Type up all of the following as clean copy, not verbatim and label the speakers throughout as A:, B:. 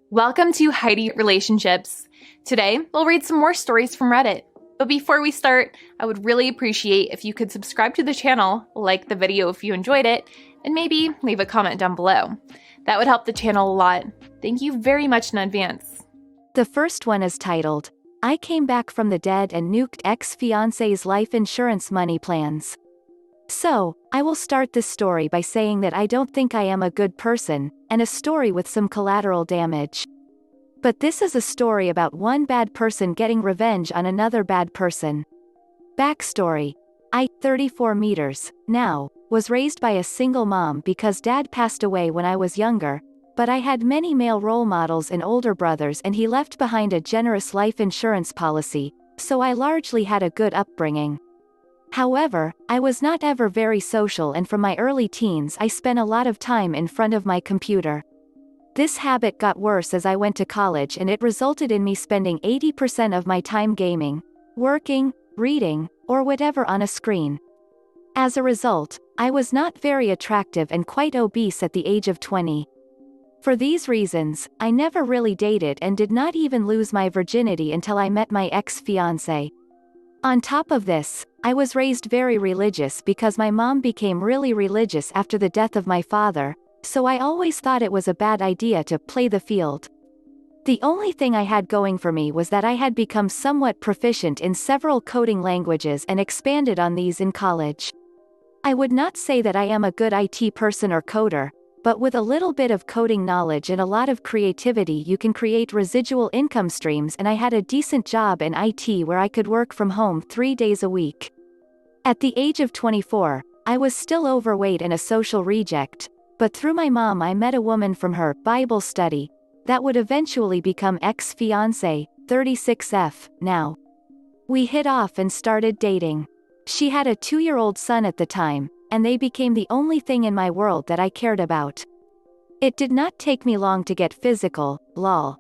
A: Welcome to Heidi Relationships. Today, we'll read some more stories from Reddit. But before we start, I would really appreciate if you could subscribe to the channel, like the video if you enjoyed it, and maybe leave a comment down below. That would help the channel a lot. Thank you very much in advance.
B: The first one is titled, I Came Back from the Dead and Nuked Ex-Fiance's Life Insurance Money Plans. So, I will start this story by saying that I don't think I am a good person, and a story with some collateral damage. But this is a story about one bad person getting revenge on another bad person. Backstory. I, 34 meters, now, was raised by a single mom because dad passed away when I was younger, but I had many male role models and older brothers and he left behind a generous life insurance policy, so I largely had a good upbringing. However, I was not ever very social and from my early teens I spent a lot of time in front of my computer. This habit got worse as I went to college and it resulted in me spending 80% of my time gaming, working, reading, or whatever on a screen. As a result, I was not very attractive and quite obese at the age of 20. For these reasons, I never really dated and did not even lose my virginity until I met my ex-fiancé. On top of this, I was raised very religious because my mom became really religious after the death of my father, so I always thought it was a bad idea to play the field. The only thing I had going for me was that I had become somewhat proficient in several coding languages and expanded on these in college. I would not say that I am a good IT person or coder, but with a little bit of coding knowledge and a lot of creativity you can create residual income streams, and I had a decent job in IT where I could work from home 3 days a week. At the age of 24, I was still overweight and a social reject, but through my mom I met a woman from her Bible study that would eventually become ex-fiancé, 36F, now. We hit off and started dating. She had a 2-year-old son at the time, and they became the only thing in my world that I cared about. It did not take me long to get physical, lol.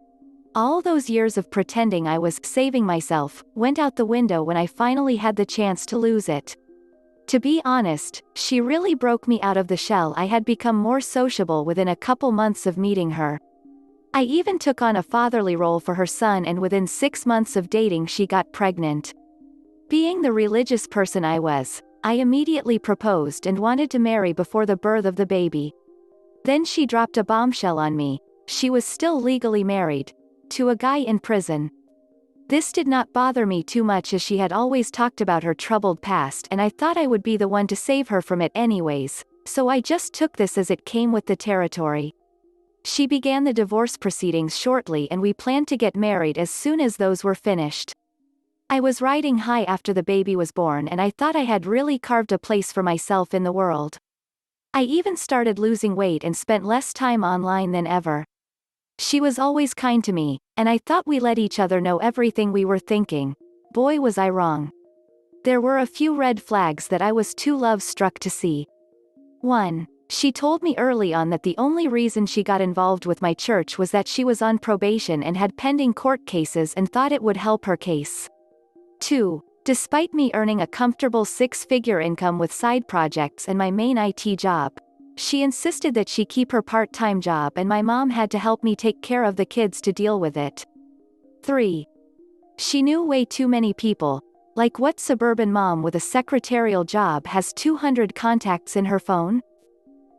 B: All those years of pretending I was saving myself went out the window when I finally had the chance to lose it. To be honest, she really broke me out of the shell I had become more sociable within a couple months of meeting her. I even took on a fatherly role for her son, and within 6 months of dating she got pregnant. Being the religious person I was, I immediately proposed and wanted to marry before the birth of the baby. Then she dropped a bombshell on me. She was still legally married to a guy in prison. This did not bother me too much as she had always talked about her troubled past and I thought I would be the one to save her from it anyways, so I just took this as it came with the territory. She began the divorce proceedings shortly and we planned to get married as soon as those were finished. I was riding high after the baby was born and I thought I had really carved a place for myself in the world. I even started losing weight and spent less time online than ever. She was always kind to me, and I thought we let each other know everything we were thinking. Boy was I wrong. There were a few red flags that I was too love-struck to see. 1. She told me early on that the only reason she got involved with my church was that she was on probation and had pending court cases and thought it would help her case. 2. Despite me earning a comfortable 6-figure income with side projects and my main IT job, she insisted that she keep her part-time job and my mom had to help me take care of the kids to deal with it. 3. She knew way too many people. Like, what suburban mom with a secretarial job has 200 contacts in her phone?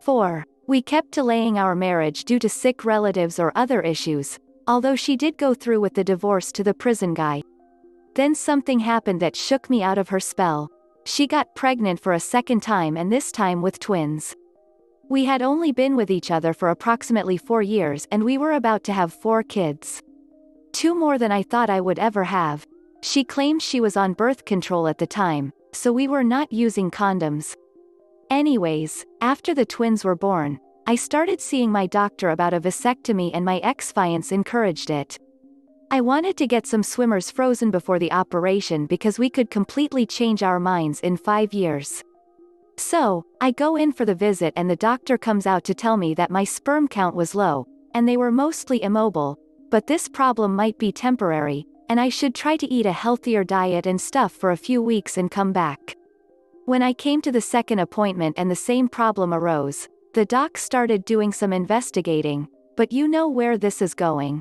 B: 4. We kept delaying our marriage due to sick relatives or other issues, although she did go through with the divorce to the prison guy. Then something happened that shook me out of her spell. She got pregnant for a second time, and this time with twins. We had only been with each other for approximately 4 years and we were about to have 4 kids. 2 more than I thought I would ever have. She claimed she was on birth control at the time, so we were not using condoms. Anyways, after the twins were born, I started seeing my doctor about a vasectomy and my ex-fiance encouraged it. I wanted to get some swimmers frozen before the operation because we could completely change our minds in 5 years. So, I go in for the visit and the doctor comes out to tell me that my sperm count was low, and they were mostly immobile, but this problem might be temporary, and I should try to eat a healthier diet and stuff for a few weeks and come back. When I came to the second appointment and the same problem arose, the doc started doing some investigating. but you know where this is going.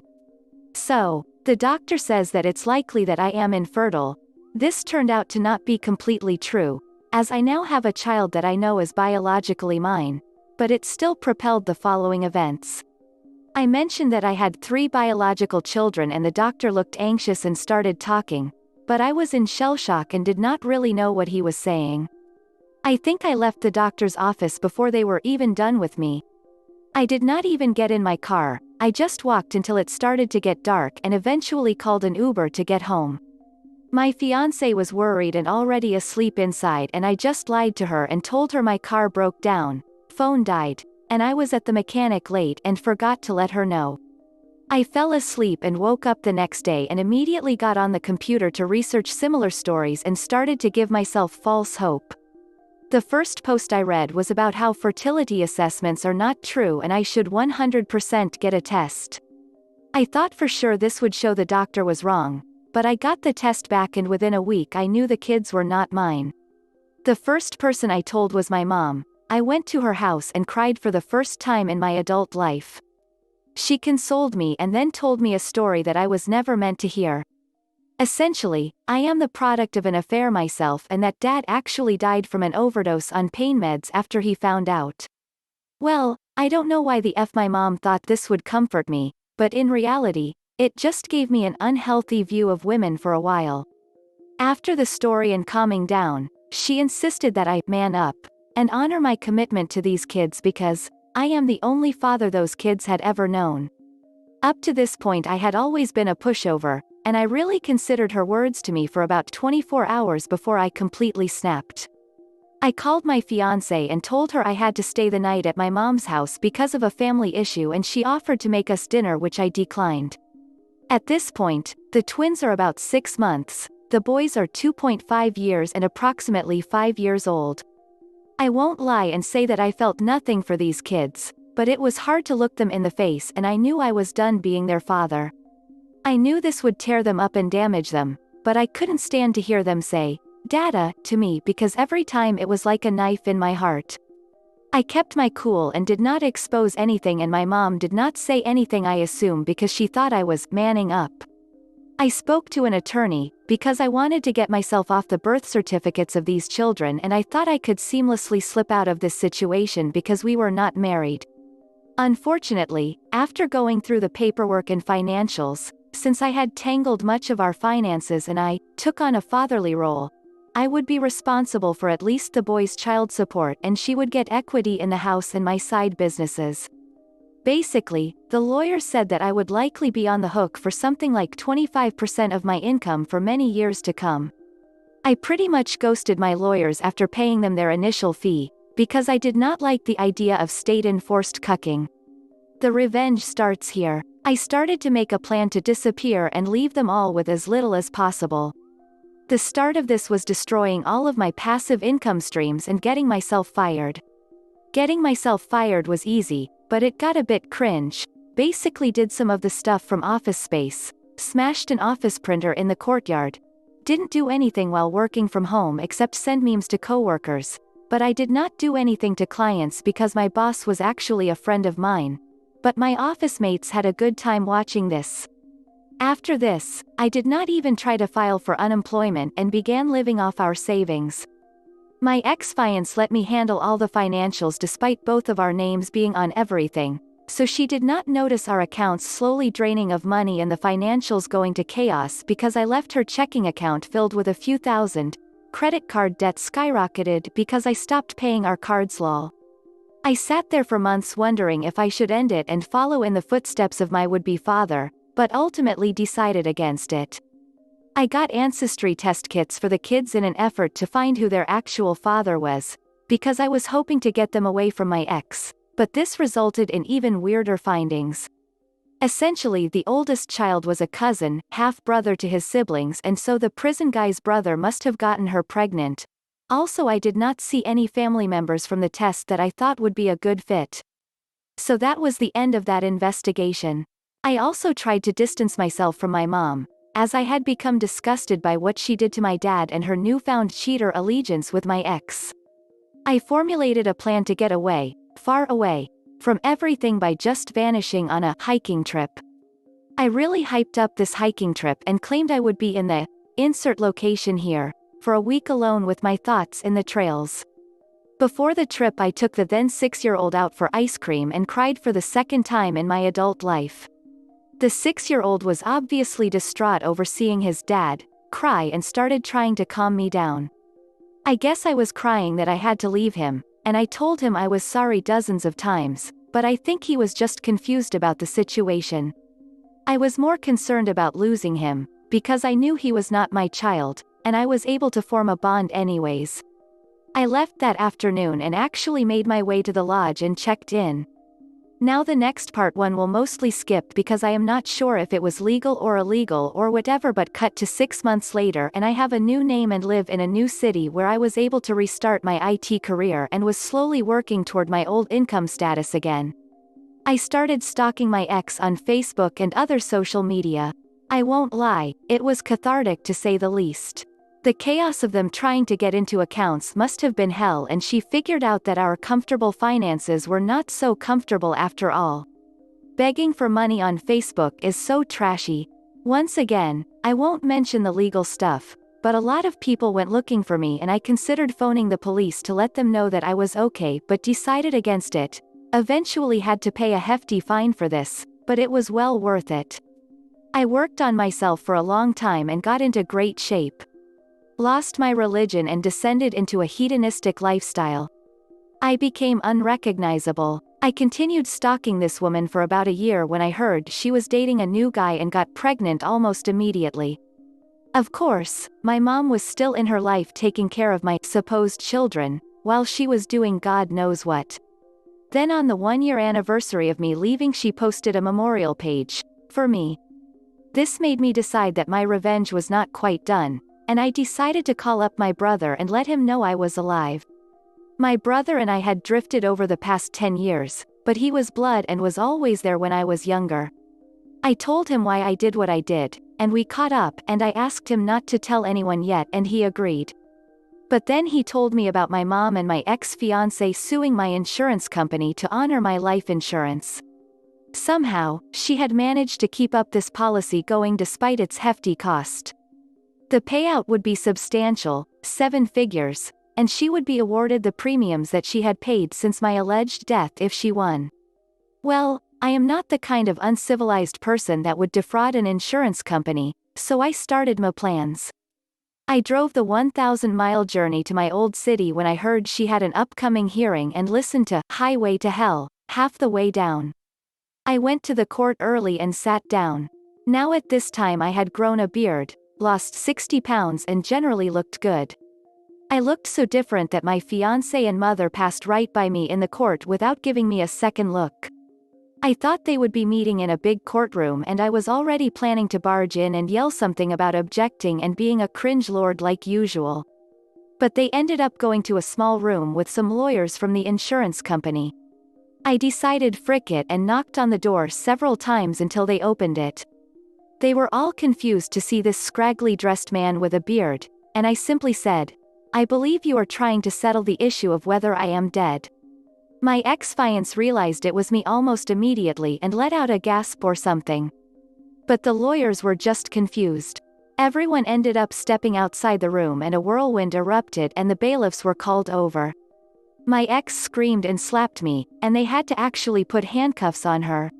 B: So, the doctor says that it's likely that I am infertile. This turned out to not be completely true, as I now have a child that I know is biologically mine, but it still propelled the following events. I mentioned that I had 3 biological children and the doctor looked anxious and started talking, but I was in shell shock and did not really know what he was saying. I think I left the doctor's office before they were even done with me. I did not even get in my car, I just walked until it started to get dark and eventually called an Uber to get home. My fiancé was worried and already asleep inside and I just lied to her and told her my car broke down, phone died, and I was at the mechanic late and forgot to let her know. I fell asleep and woke up the next day and immediately got on the computer to research similar stories and started to give myself false hope. The first post I read was about how fertility assessments are not true and I should 100% get a test. I thought for sure this would show the doctor was wrong, but I got the test back and within a week I knew the kids were not mine. The first person I told was my mom. I went to her house and cried for the first time in my adult life. She consoled me and then told me a story that I was never meant to hear. Essentially, I am the product of an affair myself and that dad actually died from an overdose on pain meds after he found out. Well, I don't know why the F my mom thought this would comfort me, but in reality, it just gave me an unhealthy view of women for a while. After the story and calming down, she insisted that I man up and honor my commitment to these kids because I am the only father those kids had ever known. Up to this point I had always been a pushover, and I really considered her words to me for about 24 hours before I completely snapped. I called my fiancé and told her I had to stay the night at my mom's house because of a family issue and she offered to make us dinner which I declined. At this point, the twins are about 6 months, the boys are 2.5 years and approximately 5 years old. I won't lie and say that I felt nothing for these kids, but it was hard to look them in the face and I knew I was done being their father. I knew this would tear them up and damage them, but I couldn't stand to hear them say, "Dada," to me because every time it was like a knife in my heart. I kept my cool and did not expose anything and my mom did not say anything I assume because she thought I was manning up. I spoke to an attorney, because I wanted to get myself off the birth certificates of these children and I thought I could seamlessly slip out of this situation because we were not married. Unfortunately, after going through the paperwork and financials, since I had tangled much of our finances and I took on a fatherly role, I would be responsible for at least the boys' child support and she would get equity in the house and my side businesses. Basically, the lawyer said that I would likely be on the hook for something like 25% of my income for many years to come. I pretty much ghosted my lawyers after paying them their initial fee, because I did not like the idea of state-enforced cucking. The revenge starts here. I started to make a plan to disappear and leave them all with as little as possible. The start of this was destroying all of my passive income streams and getting myself fired. Getting myself fired was easy, but it got a bit cringe. Basically did some of the stuff from Office Space, smashed an office printer in the courtyard, didn't do anything while working from home except send memes to coworkers, but I did not do anything to clients because my boss was actually a friend of mine. But my office mates had a good time watching this. After this, I did not even try to file for unemployment and began living off our savings. My ex-fiance let me handle all the financials despite both of our names being on everything, so she did not notice our accounts slowly draining of money and the financials going to chaos because I left her checking account filled with a few thousand. Credit card debt skyrocketed because I stopped paying our cards lol. I sat there for months wondering if I should end it and follow in the footsteps of my would-be father, but ultimately decided against it. I got ancestry test kits for the kids in an effort to find who their actual father was, because I was hoping to get them away from my ex, but this resulted in even weirder findings. Essentially, the oldest child was a cousin, half-brother to his siblings, and so the prison guy's brother must have gotten her pregnant. Also, I did not see any family members from the test that I thought would be a good fit. So that was the end of that investigation. I also tried to distance myself from my mom, as I had become disgusted by what she did to my dad and her newfound cheater allegiance with my ex. I formulated a plan to get away, far away. from everything by just vanishing on a hiking trip. I really hyped up this hiking trip and claimed I would be in the insert location here for a week alone with my thoughts in the trails. Before the trip, I took the then 6-year-old out for ice cream and cried for the second time in my adult life. The 6-year-old was obviously distraught over seeing his dad cry and started trying to calm me down. I guess I was crying that I had to leave him, and I told him I was sorry dozens of times, but I think he was just confused about the situation. I was more concerned about losing him, because I knew he was not my child, and I was able to form a bond anyways. I left that afternoon and actually made my way to the lodge and checked in. Now the next part one will mostly skip because I am not sure if it was legal or illegal or whatever, but cut to 6 months later and I have a new name and live in a new city where I was able to restart my IT career and was slowly working toward my old income status again. I started stalking my ex on Facebook and other social media. I won't lie, it was cathartic to say the least. The chaos of them trying to get into accounts must have been hell, and she figured out that our comfortable finances were not so comfortable after all. Begging for money on Facebook is so trashy. Once again, I won't mention the legal stuff, but a lot of people went looking for me and I considered phoning the police to let them know that I was okay, but decided against it. Eventually had to pay a hefty fine for this, but it was well worth it. I worked on myself for a long time and got into great shape. Lost my religion and descended into a hedonistic lifestyle. I became unrecognizable. I continued stalking this woman for about a year when I heard she was dating a new guy and got pregnant almost immediately. Of course, my mom was still in her life taking care of my supposed children, while she was doing God knows what. Then on the 1-year anniversary of me leaving, she posted a memorial page for me. This made me decide that my revenge was not quite done, and I decided to call up my brother and let him know I was alive. My brother and I had drifted over the past 10 years, but he was blood and was always there when I was younger. I told him why I did what I did, and we caught up, and I asked him not to tell anyone yet, and he agreed. But then he told me about my mom and my ex-fiance suing my insurance company to honor my life insurance. Somehow, she had managed to keep up this policy going despite its hefty cost. The payout would be substantial, 7 figures, and she would be awarded the premiums that she had paid since my alleged death if she won. Well, I am not the kind of uncivilized person that would defraud an insurance company, so I started my plans. I drove the 1,000-mile journey to my old city when I heard she had an upcoming hearing and listened to Highway to Hell half the way down. I went to the court early and sat down. Now at this time I had grown a beard, lost 60 pounds and generally looked good. I looked so different that my fiance and mother passed right by me in the court without giving me a second look. I thought they would be meeting in a big courtroom and I was already planning to barge in and yell something about objecting and being a cringe lord like usual. But they ended up going to a small room with some lawyers from the insurance company. I decided frick it and knocked on the door several times until they opened it. They were all confused to see this scraggly dressed man with a beard, and I simply said, "I believe you are trying to settle the issue of whether I am dead." My ex-fiance realized it was me almost immediately and let out a gasp or something. But the lawyers were just confused. Everyone ended up stepping outside the room and a whirlwind erupted and the bailiffs were called over. My ex screamed and slapped me, and they had to actually put handcuffs on her.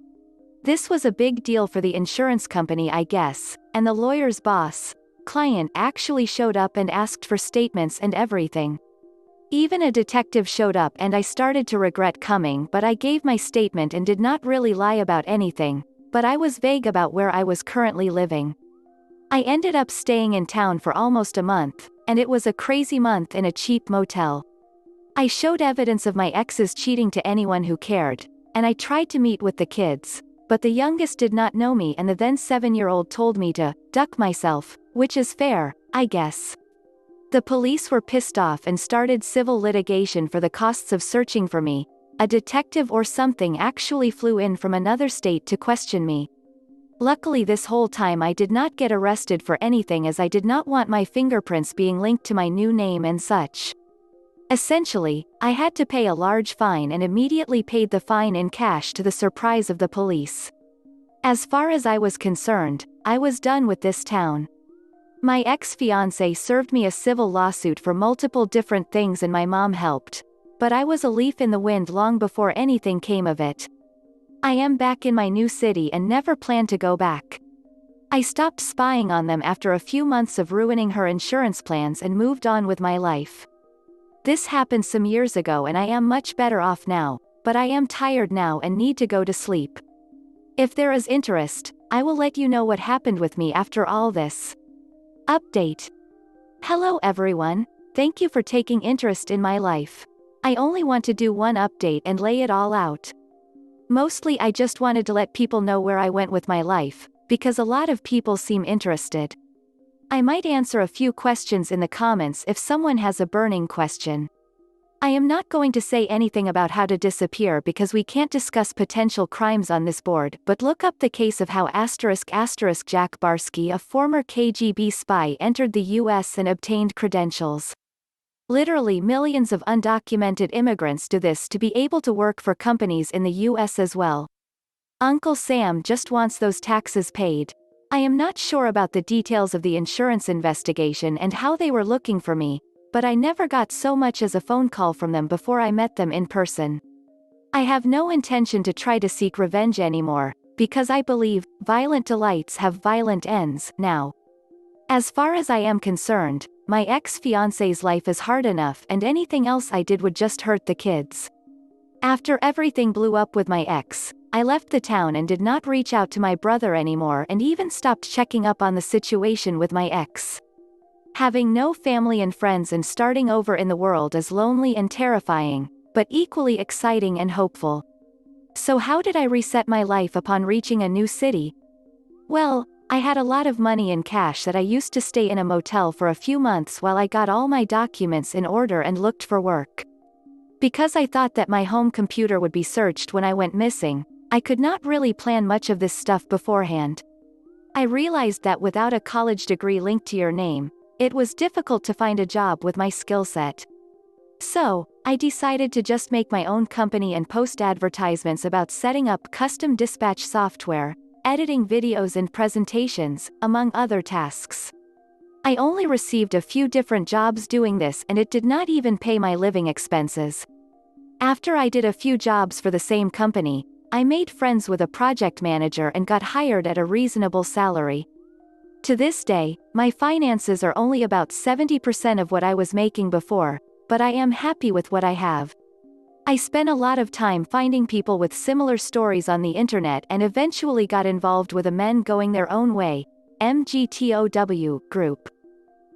B: This was a big deal for the insurance company, I guess, and the lawyer's boss, client actually showed up and asked for statements and everything. Even a detective showed up and I started to regret coming, but I gave my statement and did not really lie about anything, but I was vague about where I was currently living. I ended up staying in town for almost a month, and it was a crazy month in a cheap motel. I showed evidence of my ex's cheating to anyone who cared, and I tried to meet with the kids. But the youngest did not know me and the then 7-year-old told me to duck myself, which is fair, I guess. The police were pissed off and started civil litigation for the costs of searching for me. A detective or something actually flew in from another state to question me. Luckily this whole time I did not get arrested for anything as I did not want my fingerprints being linked to my new name and such. Essentially, I had to pay a large fine and immediately paid the fine in cash to the surprise of the police. As far as I was concerned, I was done with this town. My ex-fiancé served me a civil lawsuit for multiple different things and my mom helped. But I was a leaf in the wind long before anything came of it. I am back in my new city and never plan to go back. I stopped spying on them after a few months of ruining her insurance plans and moved on with my life. This happened some years ago and I am much better off now, but I am tired now and need to go to sleep. If there is interest, I will let you know what happened with me after all this. Update. Hello everyone, thank you for taking interest in my life. I only want to do one update and lay it all out. Mostly I just wanted to let people know where I went with my life, because a lot of people seem interested. I might answer a few questions in the comments if someone has a burning question. I am not going to say anything about how to disappear because we can't discuss potential crimes on this board, but look up the case of how Jack Barsky, a former KGB spy, entered the US and obtained credentials. Literally millions of undocumented immigrants do this to be able to work for companies in the US as well. Uncle Sam just wants those taxes paid. I am not sure about the details of the insurance investigation and how they were looking for me, but I never got so much as a phone call from them before I met them in person. I have no intention to try to seek revenge anymore, because I believe violent delights have violent ends now. As far as I am concerned, my ex-fiancé's life is hard enough and anything else I did would just hurt the kids. After everything blew up with my ex, I left the town and did not reach out to my brother anymore and even stopped checking up on the situation with my ex. Having no family and friends and starting over in the world is lonely and terrifying, but equally exciting and hopeful. So how did I reset my life upon reaching a new city? Well, I had a lot of money in cash that I used to stay in a motel for a few months while I got all my documents in order and looked for work. Because I thought that my home computer would be searched when I went missing, I could not really plan much of this stuff beforehand. I realized that without a college degree linked to your name, it was difficult to find a job with my skill set. So, I decided to just make my own company and post advertisements about setting up custom dispatch software, editing videos and presentations, among other tasks. I only received a few different jobs doing this and it did not even pay my living expenses. After I did a few jobs for the same company, I made friends with a project manager and got hired at a reasonable salary. To this day, my finances are only about 70% of what I was making before, but I am happy with what I have. I spent a lot of time finding people with similar stories on the internet and eventually got involved with a Men Going Their Own Way (MGTOW) group.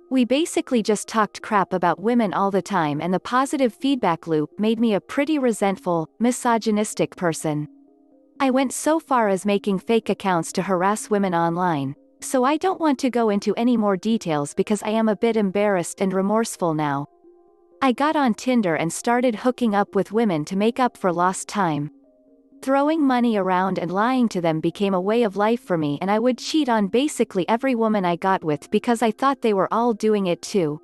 B: We basically just talked crap about women all the time and the positive feedback loop made me a pretty resentful, misogynistic person. I went so far as making fake accounts to harass women online, so I don't want to go into any more details because I am a bit embarrassed and remorseful now. I got on Tinder and started hooking up with women to make up for lost time. Throwing money around and lying to them became a way of life for me and I would cheat on basically every woman I got with because I thought they were all doing it too.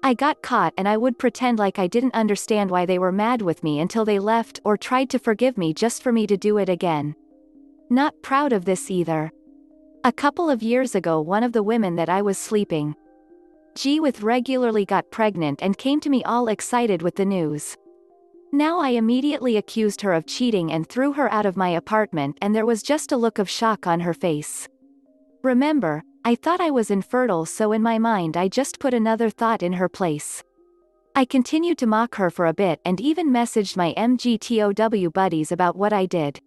B: I got caught and I would pretend like I didn't understand why they were mad with me until they left or tried to forgive me just for me to do it again. Not proud of this either. A couple of years ago one of the women that I was sleeping with regularly got pregnant and came to me all excited with the news. Now I immediately accused her of cheating and threw her out of my apartment and there was just a look of shock on her face. Remember, I thought I was infertile so in my mind I just put another thought in her place. I continued to mock her for a bit and even messaged my MGTOW buddies about what I did.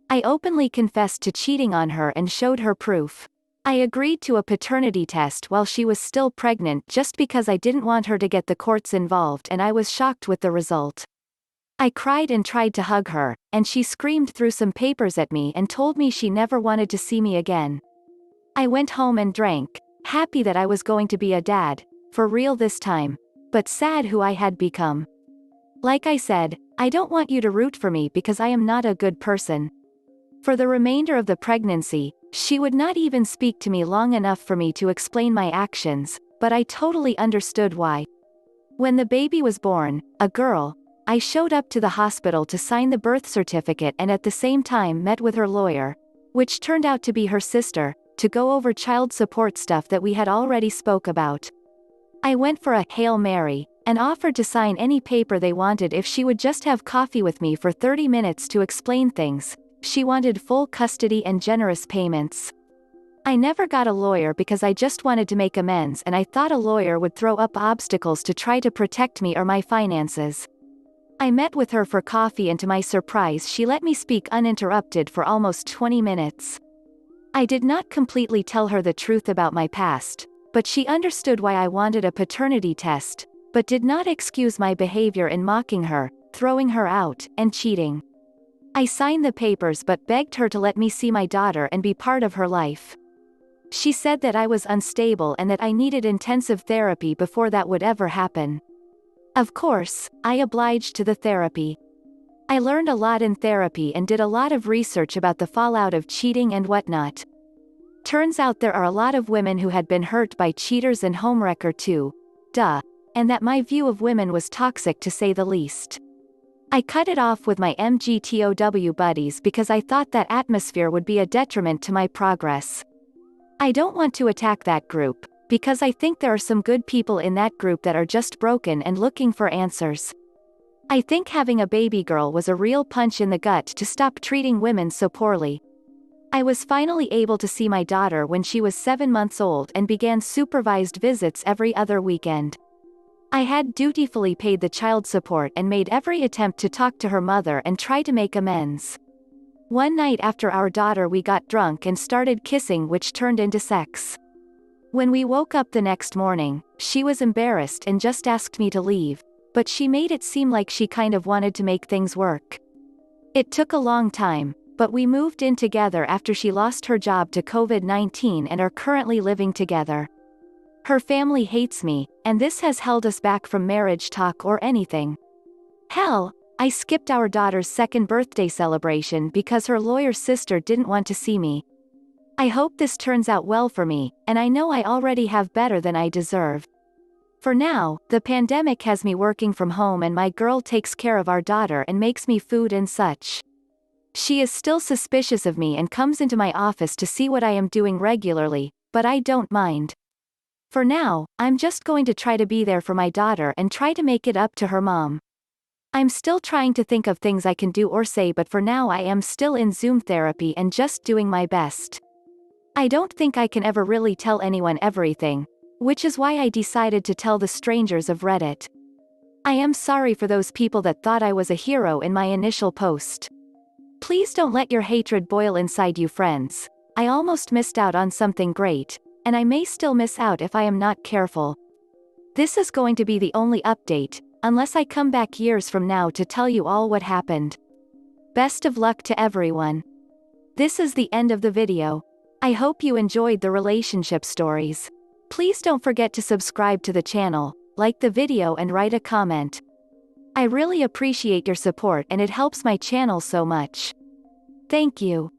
B: I openly confessed to cheating on her and showed her proof. I agreed to a paternity test while she was still pregnant just because I didn't want her to get the courts involved and I was shocked with the result. I cried and tried to hug her, and she screamed through some papers at me and told me she never wanted to see me again. I went home and drank, happy that I was going to be a dad, for real this time, but sad who I had become. Like I said, I don't want you to root for me because I am not a good person. For the remainder of the pregnancy, she would not even speak to me long enough for me to explain my actions, but I totally understood why. When the baby was born, a girl, I showed up to the hospital to sign the birth certificate and at the same time met with her lawyer, which turned out to be her sister, to go over child support stuff that we had already spoke about. I went for a Hail Mary, and offered to sign any paper they wanted if she would just have coffee with me for 30 minutes to explain things. She wanted full custody and generous payments. I never got a lawyer because I just wanted to make amends and I thought a lawyer would throw up obstacles to try to protect me or my finances. I met with her for coffee and to my surprise she let me speak uninterrupted for almost 20 minutes. I did not completely tell her the truth about my past, but she understood why I wanted a paternity test, but did not excuse my behavior in mocking her, throwing her out, and cheating. I signed the papers but begged her to let me see my daughter and be part of her life. She said that I was unstable and that I needed intensive therapy before that would ever happen. Of course, I obliged to the therapy. I learned a lot in therapy and did a lot of research about the fallout of cheating and whatnot. Turns out there are a lot of women who had been hurt by cheaters and homewrecker too. And that my view of women was toxic to say the least. I cut it off with my MGTOW buddies because I thought that atmosphere would be a detriment to my progress. I don't want to attack that group, because I think there are some good people in that group that are just broken and looking for answers. I think having a baby girl was a real punch in the gut to stop treating women so poorly. I was finally able to see my daughter when she was 7 months old and began supervised visits every other weekend. I had dutifully paid the child support and made every attempt to talk to her mother and try to make amends. One night after our daughter we got drunk and started kissing, which turned into sex. When we woke up the next morning, she was embarrassed and just asked me to leave, but she made it seem like she kind of wanted to make things work. It took a long time, but we moved in together after she lost her job to COVID-19 and are currently living together. Her family hates me, and this has held us back from marriage talk or anything. Hell, I skipped our daughter's second birthday celebration because her lawyer's sister didn't want to see me. I hope this turns out well for me, and I know I already have better than I deserve. For now, the pandemic has me working from home and my girl takes care of our daughter and makes me food and such. She is still suspicious of me and comes into my office to see what I am doing regularly, but I don't mind. For now, I'm just going to try to be there for my daughter and try to make it up to her mom. I'm still trying to think of things I can do or say, but for now I am still in Zoom therapy and just doing my best. I don't think I can ever really tell anyone everything, which is why I decided to tell the strangers of Reddit. I am sorry for those people that thought I was a hero in my initial post. Please don't let your hatred boil inside you, friends. I almost missed out on something great, and I may still miss out if I am not careful. This is going to be the only update, unless I come back years from now to tell you all what happened. Best of luck to everyone. This is the end of the video. I hope you enjoyed the relationship stories. Please don't forget to subscribe to the channel, like the video and write a comment. I really appreciate your support and it helps my channel so much. Thank you.